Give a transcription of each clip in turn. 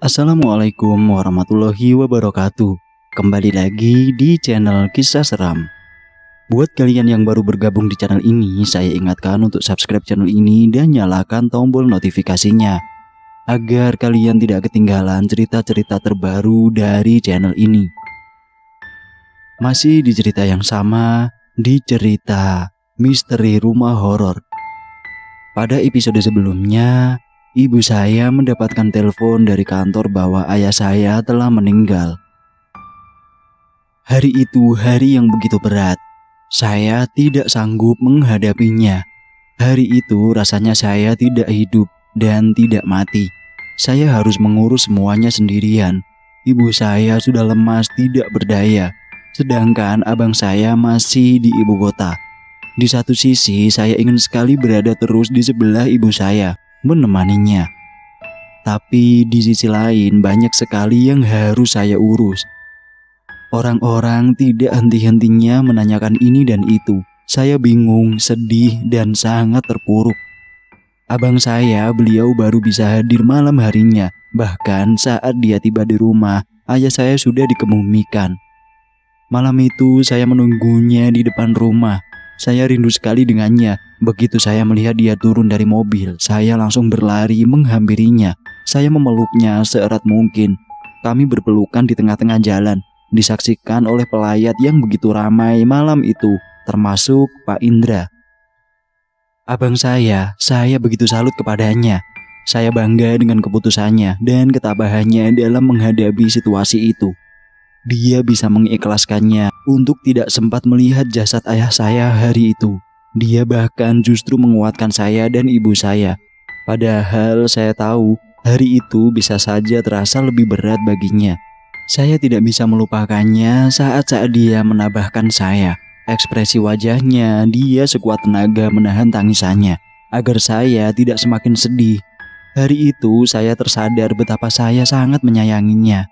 Assalamualaikum warahmatullahi wabarakatuh. Kembali lagi di channel Kisah Seram. Buat kalian yang baru bergabung di channel ini, saya ingatkan untuk subscribe channel ini dan nyalakan tombol notifikasinya agar kalian tidak ketinggalan cerita-cerita terbaru dari channel ini. Masih di cerita yang sama, di cerita misteri rumah horor. Pada episode sebelumnya, ibu saya mendapatkan telepon dari kantor bahwa ayah saya telah meninggal. Hari itu hari yang begitu berat. Saya tidak sanggup menghadapinya. Hari itu rasanya saya tidak hidup dan tidak mati. Saya harus mengurus semuanya sendirian. Ibu saya sudah lemas, tidak berdaya. Sedangkan abang saya masih di ibu kota. Di satu sisi, saya ingin sekali berada terus di sebelah ibu saya, menemaninya. Tapi di sisi lain banyak sekali yang harus saya urus. Orang-orang tidak henti-hentinya menanyakan ini dan itu. Saya bingung, sedih, dan sangat terpuruk. Abang saya, beliau baru bisa hadir malam harinya. Bahkan saat dia tiba di rumah, ayah saya sudah dikebumikan. Malam itu saya menunggunya di depan rumah. Saya rindu sekali dengannya. Begitu saya melihat dia turun dari mobil, saya langsung berlari menghampirinya. Saya memeluknya seerat mungkin. Kami berpelukan di tengah-tengah jalan, disaksikan oleh pelayat yang begitu ramai malam itu, termasuk Pak Indra. Abang saya begitu salut kepadanya. Saya bangga dengan keputusannya dan ketabahannya dalam menghadapi situasi itu. Dia bisa mengikhlaskannya untuk tidak sempat melihat jasad ayah saya hari itu. Dia bahkan justru menguatkan saya dan ibu saya. Padahal saya tahu hari itu bisa saja terasa lebih berat baginya. Saya tidak bisa melupakannya saat dia menabahkan saya. Ekspresi wajahnya, dia sekuat tenaga menahan tangisannya agar saya tidak semakin sedih. Hari itu saya tersadar betapa saya sangat menyayanginya.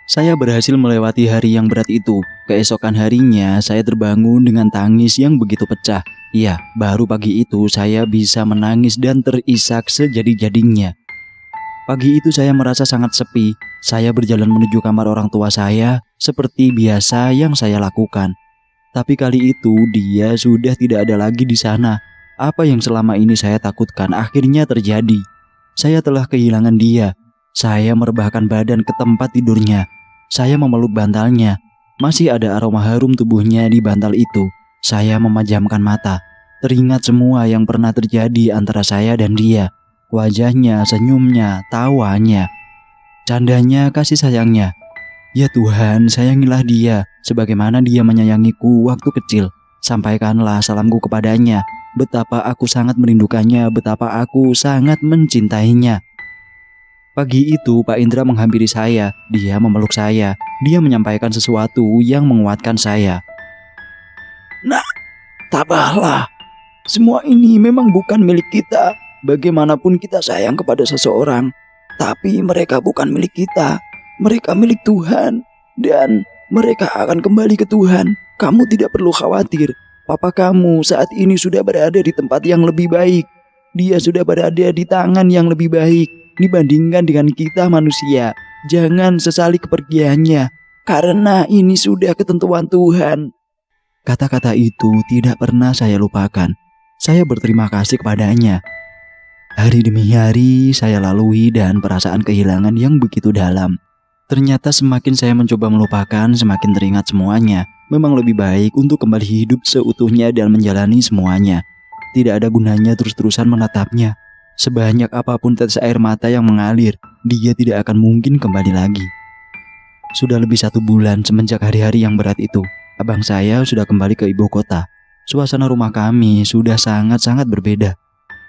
Saya berhasil melewati hari yang berat itu. Keesokan harinya saya terbangun dengan tangis yang begitu pecah. Ya, baru pagi itu saya bisa menangis dan terisak sejadi-jadinya. Pagi itu saya merasa sangat sepi. Saya berjalan menuju kamar orang tua saya seperti biasa yang saya lakukan. Tapi kali itu dia sudah tidak ada lagi di sana. Apa yang selama ini saya takutkan akhirnya terjadi. Saya telah kehilangan dia. Saya merebahkan badan ke tempat tidurnya. Saya memeluk bantalnya. Masih ada aroma harum tubuhnya di bantal itu. Saya memejamkan mata. Teringat semua yang pernah terjadi antara saya dan dia. Wajahnya, senyumnya, tawanya, candanya, kasih sayangnya. Ya Tuhan, sayangilah dia sebagaimana dia menyayangiku waktu kecil. Sampaikanlah salamku kepadanya. Betapa aku sangat merindukannya, betapa aku sangat mencintainya. Pagi itu Pak Indra menghampiri saya. Dia memeluk saya. Dia menyampaikan sesuatu yang menguatkan saya. Nak, tabahlah. Semua ini memang bukan milik kita. Bagaimanapun kita sayang kepada seseorang, tapi mereka bukan milik kita. Mereka milik Tuhan. Dan mereka akan kembali ke Tuhan. Kamu tidak perlu khawatir. Papa kamu saat ini sudah berada di tempat yang lebih baik. Dia sudah berada di tangan yang lebih baik dibandingkan dengan kita manusia. Jangan sesali kepergiannya, karena ini sudah ketentuan Tuhan. Kata-kata itu tidak pernah saya lupakan. Saya berterima kasih kepadanya. Hari demi hari saya lalui dan perasaan kehilangan yang begitu dalam. Ternyata semakin saya mencoba melupakan, semakin teringat semuanya. Memang lebih baik untuk kembali hidup seutuhnya dan menjalani semuanya. Tidak ada gunanya terus-terusan menatapnya. Sebanyak apapun tetes air mata yang mengalir, dia tidak akan mungkin kembali lagi. Sudah lebih 1 bulan semenjak hari-hari yang berat itu, abang saya sudah kembali ke ibu kota. Suasana rumah kami sudah sangat-sangat berbeda.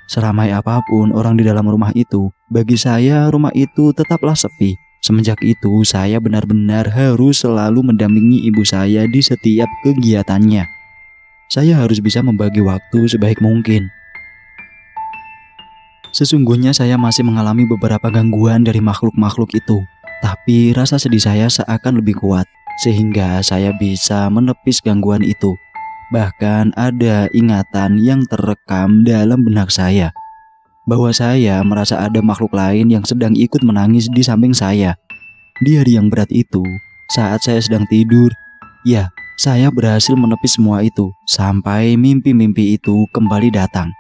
Seramai apapun orang di dalam rumah itu, bagi saya rumah itu tetaplah sepi. Semenjak itu saya benar-benar harus selalu mendampingi ibu saya di setiap kegiatannya. Saya harus bisa membagi waktu sebaik mungkin. Sesungguhnya saya masih mengalami beberapa gangguan dari makhluk-makhluk itu. Tapi rasa sedih saya seakan lebih kuat, sehingga saya bisa menepis gangguan itu. Bahkan ada ingatan yang terekam dalam benak saya. bahwa saya merasa ada makhluk lain yang sedang ikut menangis di samping saya. Di hari yang berat itu, saat saya sedang tidur, ya, saya berhasil menepis semua itu sampai mimpi-mimpi itu kembali datang.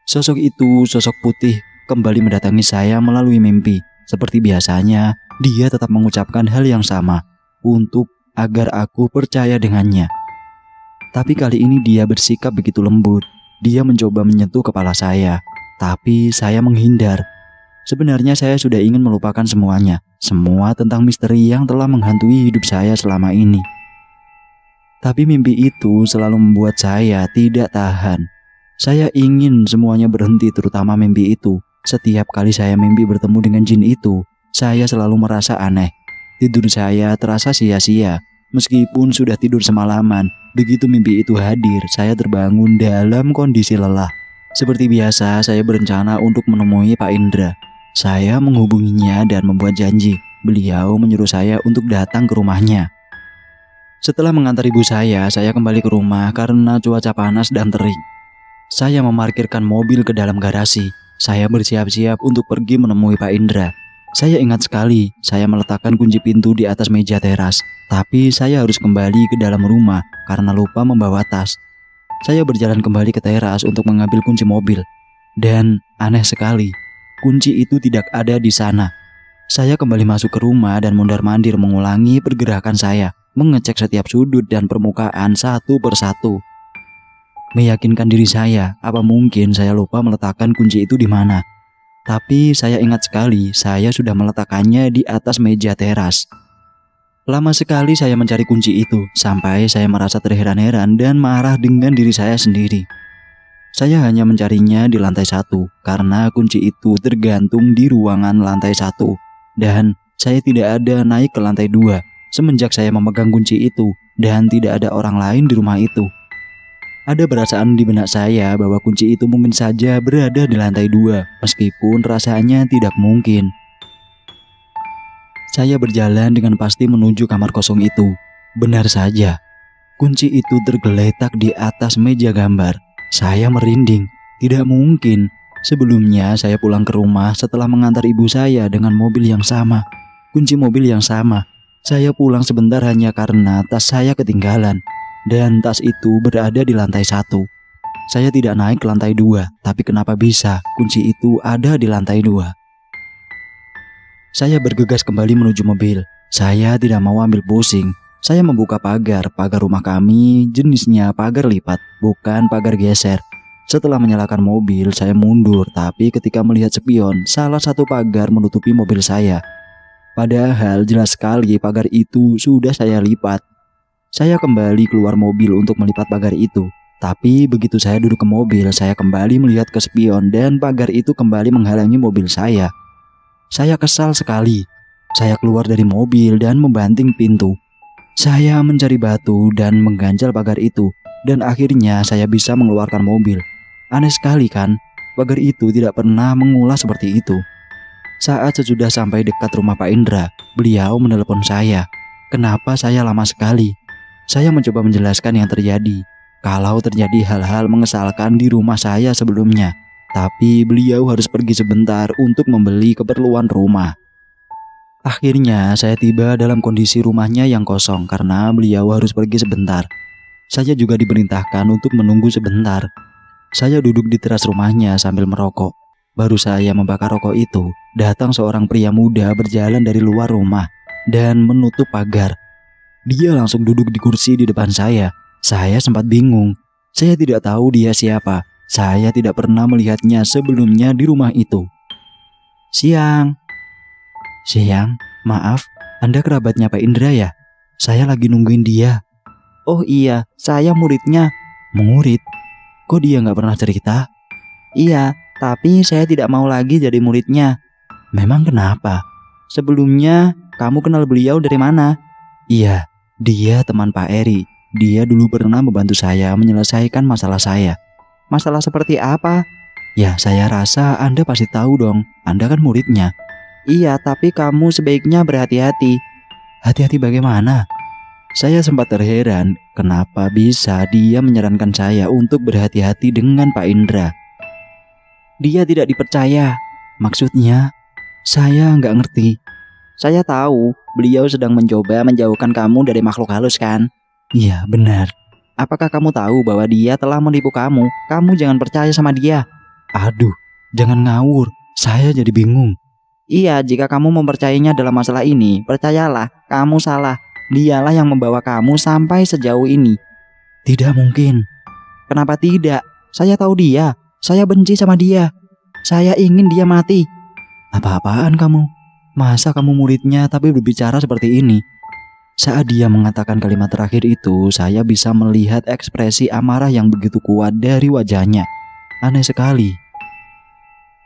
Sosok itu, sosok putih, kembali mendatangi saya melalui mimpi. Seperti biasanya, dia tetap mengucapkan hal yang sama untuk agar aku percaya dengannya. Tapi kali ini dia bersikap begitu lembut. Dia mencoba menyentuh kepala saya, tapi saya menghindar. Sebenarnya saya sudah ingin melupakan semuanya, semua tentang misteri yang telah menghantui hidup saya selama ini. Tapi mimpi itu selalu membuat saya tidak tahan. Saya ingin semuanya berhenti, terutama mimpi itu. Setiap kali saya mimpi bertemu dengan jin itu, saya selalu merasa aneh. Tidur saya terasa sia-sia, meskipun sudah tidur semalaman. Begitu mimpi itu hadir, saya terbangun dalam kondisi lelah. Seperti biasa, saya berencana untuk menemui Pak Indra. Saya menghubunginya dan membuat janji. Beliau menyuruh saya untuk datang ke rumahnya. Setelah mengantar ibu saya kembali ke rumah karena cuaca panas dan terik. Saya memarkirkan mobil ke dalam garasi. Saya bersiap-siap untuk pergi menemui Pak Indra. Saya ingat sekali, saya meletakkan kunci pintu di atas meja teras. Tapi saya harus kembali ke dalam rumah karena lupa membawa tas. Saya berjalan kembali ke teras untuk mengambil kunci mobil. Dan aneh sekali, kunci itu tidak ada di sana. Saya kembali masuk ke rumah dan mondar-mandir mengulangi pergerakan saya, mengecek setiap sudut dan permukaan satu persatu. Meyakinkan diri saya, apa mungkin saya lupa meletakkan kunci itu di mana. Tapi saya ingat sekali, saya sudah meletakkannya di atas meja teras. Lama sekali saya mencari kunci itu, sampai saya merasa terheran-heran dan marah dengan diri saya sendiri. Saya hanya mencarinya di lantai 1 karena kunci itu tergantung di ruangan lantai 1 dan saya tidak ada naik ke lantai 2 semenjak saya memegang kunci itu dan tidak ada orang lain di rumah itu. Ada perasaan di benak saya bahwa kunci itu mungkin saja berada di lantai 2 meskipun rasanya tidak mungkin. Saya berjalan dengan pasti menuju kamar kosong itu. Benar saja, kunci itu tergeletak di atas meja gambar. Saya merinding, tidak mungkin. Sebelumnya saya pulang ke rumah setelah mengantar ibu saya dengan mobil yang sama. Kunci mobil yang sama. Saya pulang sebentar hanya karena tas saya ketinggalan. Dan tas itu berada di lantai 1. Saya tidak naik ke lantai 2, tapi kenapa bisa kunci itu ada di lantai 2? Saya bergegas kembali menuju mobil. Saya tidak mau ambil pusing. Saya membuka pagar rumah kami jenisnya pagar lipat, bukan pagar geser. Setelah menyalakan mobil, saya mundur, tapi ketika melihat spion, salah satu pagar menutupi mobil saya. Padahal jelas sekali pagar itu sudah saya lipat. Saya kembali keluar mobil untuk melipat pagar itu. Tapi begitu saya duduk ke mobil, saya kembali melihat ke spion dan pagar itu kembali menghalangi mobil saya. Saya kesal sekali. Saya keluar dari mobil dan membanting pintu. Saya mencari batu dan mengganjal pagar itu, dan akhirnya saya bisa mengeluarkan mobil. Aneh sekali kan, pagar itu tidak pernah mengulas seperti itu. Saat sesudah sampai dekat rumah Pak Indra, beliau menelepon saya. Kenapa saya lama sekali? Saya mencoba menjelaskan yang terjadi. Kalau terjadi hal-hal mengesalkan di rumah saya sebelumnya, tapi beliau harus pergi sebentar untuk membeli keperluan rumah. Akhirnya saya tiba dalam kondisi rumahnya yang kosong karena beliau harus pergi sebentar. Saya juga diperintahkan untuk menunggu sebentar. Saya duduk di teras rumahnya sambil merokok. Baru saya membakar rokok itu, datang seorang pria muda berjalan dari luar rumah dan menutup pagar. Dia langsung duduk di kursi di depan saya. Saya sempat bingung. Saya tidak tahu dia siapa. Saya tidak pernah melihatnya sebelumnya di rumah itu. Siang, maaf, Anda kerabatnya Pak Indra ya? Saya lagi nungguin dia. Oh iya, saya muridnya. Murid? Kok dia nggak pernah cerita? Iya, tapi saya tidak mau lagi jadi muridnya. Memang kenapa? Sebelumnya, kamu kenal beliau dari mana? Iya, dia teman Pak Eri. Dia dulu pernah membantu saya menyelesaikan masalah saya. Masalah seperti apa? Ya, saya rasa Anda pasti tahu dong. Anda kan muridnya. Iya, tapi kamu sebaiknya berhati-hati. Hati-hati bagaimana? Saya sempat terheran kenapa bisa dia menyarankan saya untuk berhati-hati dengan Pak Indra. Dia tidak dipercaya. Maksudnya, saya nggak ngerti. Saya tahu beliau sedang mencoba menjauhkan kamu dari makhluk halus kan? Iya, benar. Apakah kamu tahu bahwa dia telah menipu kamu? Kamu jangan percaya sama dia. Aduh, jangan ngawur. Saya jadi bingung. Iya, jika kamu mempercayainya dalam masalah ini, percayalah, kamu salah. Dialah yang membawa kamu sampai sejauh ini. Tidak mungkin. Kenapa tidak? Saya tahu dia. Saya benci sama dia. Saya ingin dia mati. Apa-apaan kamu? Masa kamu muridnya tapi berbicara seperti ini? Saat dia mengatakan kalimat terakhir itu, saya bisa melihat ekspresi amarah yang begitu kuat dari wajahnya. Aneh sekali.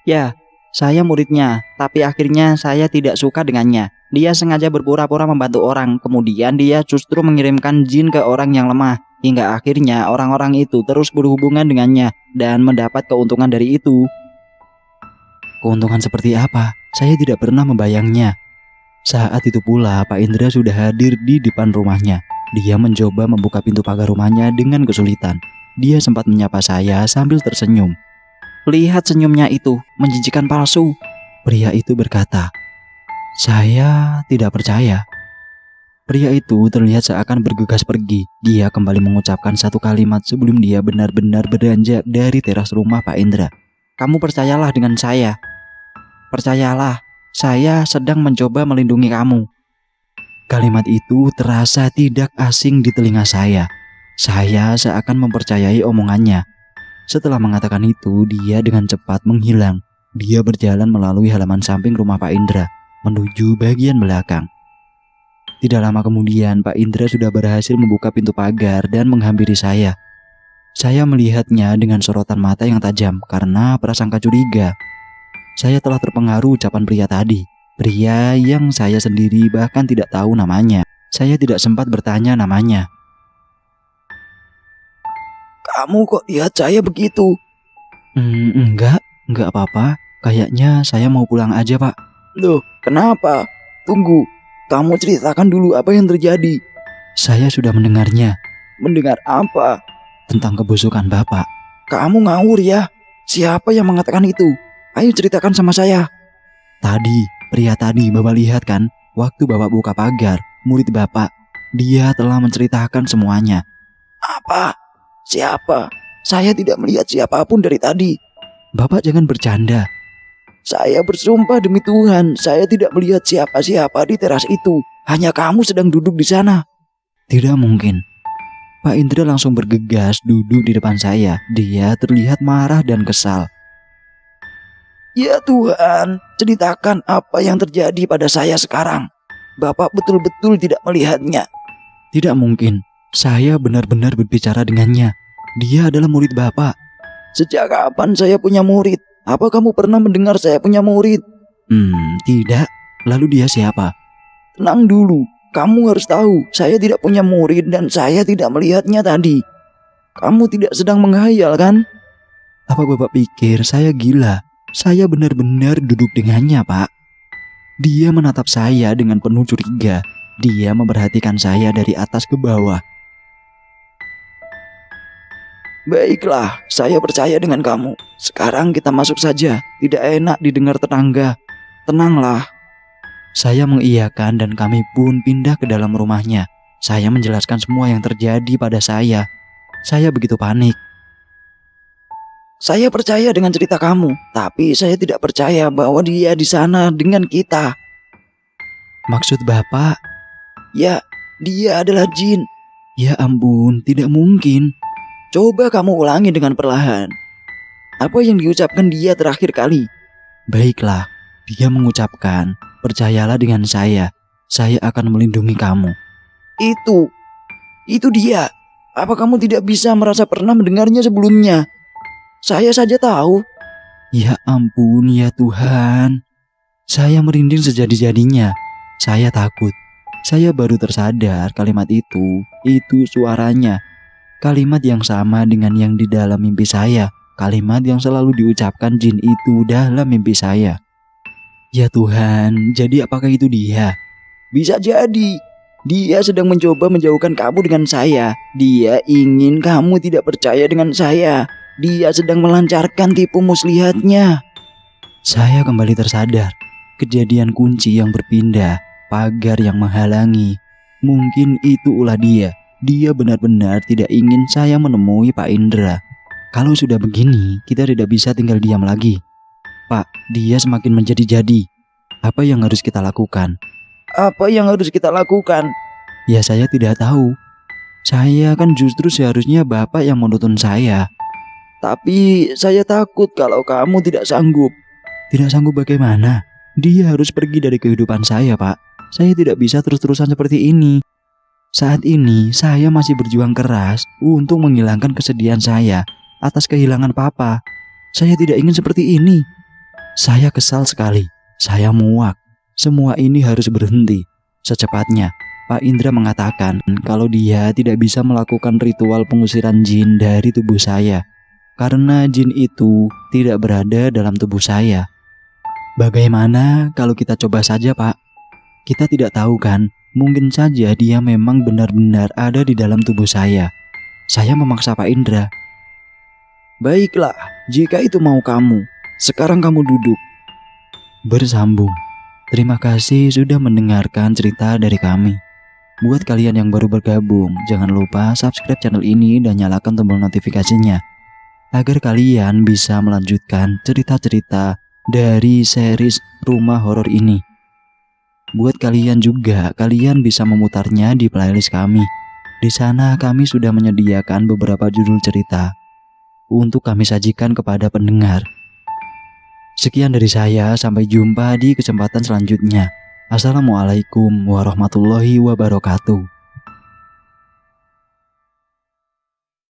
Ya, saya muridnya, tapi akhirnya saya tidak suka dengannya. Dia sengaja berpura-pura membantu orang, kemudian dia justru mengirimkan jin ke orang yang lemah. Hingga akhirnya orang-orang itu terus berhubungan dengannya dan mendapat keuntungan dari itu. Keuntungan seperti apa? Saya tidak pernah membayangnya. Saat itu pula Pak Indra sudah hadir di depan rumahnya. Dia mencoba membuka pintu pagar rumahnya dengan kesulitan. Dia sempat menyapa saya sambil tersenyum. Lihat senyumnya itu, menjijikan palsu. Pria itu berkata. Saya tidak percaya. Pria itu terlihat seakan bergegas pergi. Dia kembali mengucapkan satu kalimat sebelum dia benar-benar beranjak dari teras rumah Pak Indra. Kamu percayalah dengan saya. Percayalah, saya sedang mencoba melindungi kamu. Kalimat itu terasa tidak asing di telinga saya. Saya seakan mempercayai omongannya. Setelah mengatakan itu, dia dengan cepat menghilang. Dia berjalan melalui halaman samping rumah Pak Indra, menuju bagian belakang. Tidak lama kemudian, Pak Indra sudah berhasil membuka pintu pagar dan menghampiri saya. Saya melihatnya dengan sorotan mata yang tajam karena prasangka curiga. Saya telah terpengaruh ucapan pria tadi. Pria yang saya sendiri bahkan tidak tahu namanya. Saya tidak sempat bertanya namanya. Kamu kok lihat saya begitu? Enggak apa-apa. Kayaknya saya mau pulang aja, Pak. Loh, kenapa? Tunggu, kamu ceritakan dulu apa yang terjadi. Saya sudah mendengarnya. Mendengar apa? Tentang kebusukan Bapak. Kamu ngawur ya? Siapa yang mengatakan itu? Ayo ceritakan sama saya. Tadi, pria tadi Bapak lihat kan? Waktu Bapak buka pagar, murid Bapak. Dia telah menceritakan semuanya. Apa? Siapa? Saya tidak melihat siapapun dari tadi. Bapak jangan bercanda. Saya bersumpah demi Tuhan, saya tidak melihat siapa-siapa di teras itu. Hanya kamu sedang duduk di sana. Tidak mungkin. Pak Indra langsung bergegas duduk di depan saya. Dia terlihat marah dan kesal. Ya Tuhan, ceritakan apa yang terjadi pada saya sekarang. Bapak betul-betul tidak melihatnya. Tidak mungkin. Saya benar-benar berbicara dengannya. Dia adalah murid Bapak. Sejak kapan saya punya murid? Apa kamu pernah mendengar saya punya murid? Tidak. Lalu dia siapa? Tenang dulu. Kamu harus tahu, saya tidak punya murid dan saya tidak melihatnya tadi. Kamu tidak sedang menghayal kan? Apa Bapak pikir saya gila? Saya benar-benar duduk dengannya, Pak. Dia menatap saya dengan penuh curiga. Dia memperhatikan saya dari atas ke bawah. Baiklah, saya percaya dengan kamu. Sekarang kita masuk saja. Tidak enak didengar tetangga. Tenanglah. Saya mengiyakan dan kami pun pindah ke dalam rumahnya. Saya menjelaskan semua yang terjadi pada saya. Saya begitu panik. Saya percaya dengan cerita kamu, tapi saya tidak percaya bahwa dia di sana dengan kita. Maksud Bapak? Ya, dia adalah jin. Ya ampun, tidak mungkin. Coba kamu ulangi dengan perlahan. Apa yang diucapkan dia terakhir kali? Baiklah, dia mengucapkan, percayalah dengan saya akan melindungi kamu. Itu dia. Apa kamu tidak bisa merasa pernah mendengarnya sebelumnya? Saya saja tahu. Ya ampun, ya Tuhan. Saya merinding sejadi-jadinya. Saya takut. Saya baru tersadar kalimat itu suaranya. Kalimat yang sama dengan yang di dalam mimpi saya. Kalimat yang selalu diucapkan jin itu dalam mimpi saya. Ya Tuhan, jadi apakah itu dia? Bisa jadi. Dia sedang mencoba menjauhkan kamu dengan saya. Dia ingin kamu tidak percaya dengan saya. Dia sedang melancarkan tipu muslihatnya. Saya kembali tersadar. Kejadian kunci yang berpindah, pagar yang menghalangi. Mungkin itu ulah dia. Dia benar-benar tidak ingin saya menemui Pak Indra. Kalau sudah begini, kita tidak bisa tinggal diam lagi. Pak, dia semakin menjadi-jadi. Apa yang harus kita lakukan? Apa yang harus kita lakukan? Ya saya tidak tahu. Saya kan justru seharusnya Bapak yang menuntun saya. Tapi saya takut kalau kamu tidak sanggup. Tidak sanggup bagaimana? Dia harus pergi dari kehidupan saya, Pak. Saya tidak bisa terus-terusan seperti ini. Saat ini saya masih berjuang keras untuk menghilangkan kesedihan saya atas kehilangan Papa. Saya tidak ingin seperti ini. Saya kesal sekali. Saya muak. Semua ini harus berhenti secepatnya. Pak Indra mengatakan kalau dia tidak bisa melakukan ritual pengusiran jin dari tubuh saya karena jin itu tidak berada dalam tubuh saya. Bagaimana kalau kita coba saja, Pak? Kita tidak tahu kan, mungkin saja dia memang benar-benar ada di dalam tubuh saya. Saya memaksa Pak Indra. Baiklah, jika itu mau kamu. Sekarang kamu duduk. Bersambung. Terima kasih sudah mendengarkan cerita dari kami. Buat kalian yang baru bergabung, jangan lupa subscribe channel ini dan nyalakan tombol notifikasinya agar kalian bisa melanjutkan cerita-cerita dari series Rumah Horor ini. Buat kalian juga, kalian bisa memutarnya di playlist kami. Di sana kami sudah menyediakan beberapa judul cerita untuk kami sajikan kepada pendengar. Sekian dari saya, sampai jumpa di kesempatan selanjutnya. Assalamualaikum warahmatullahi wabarakatuh.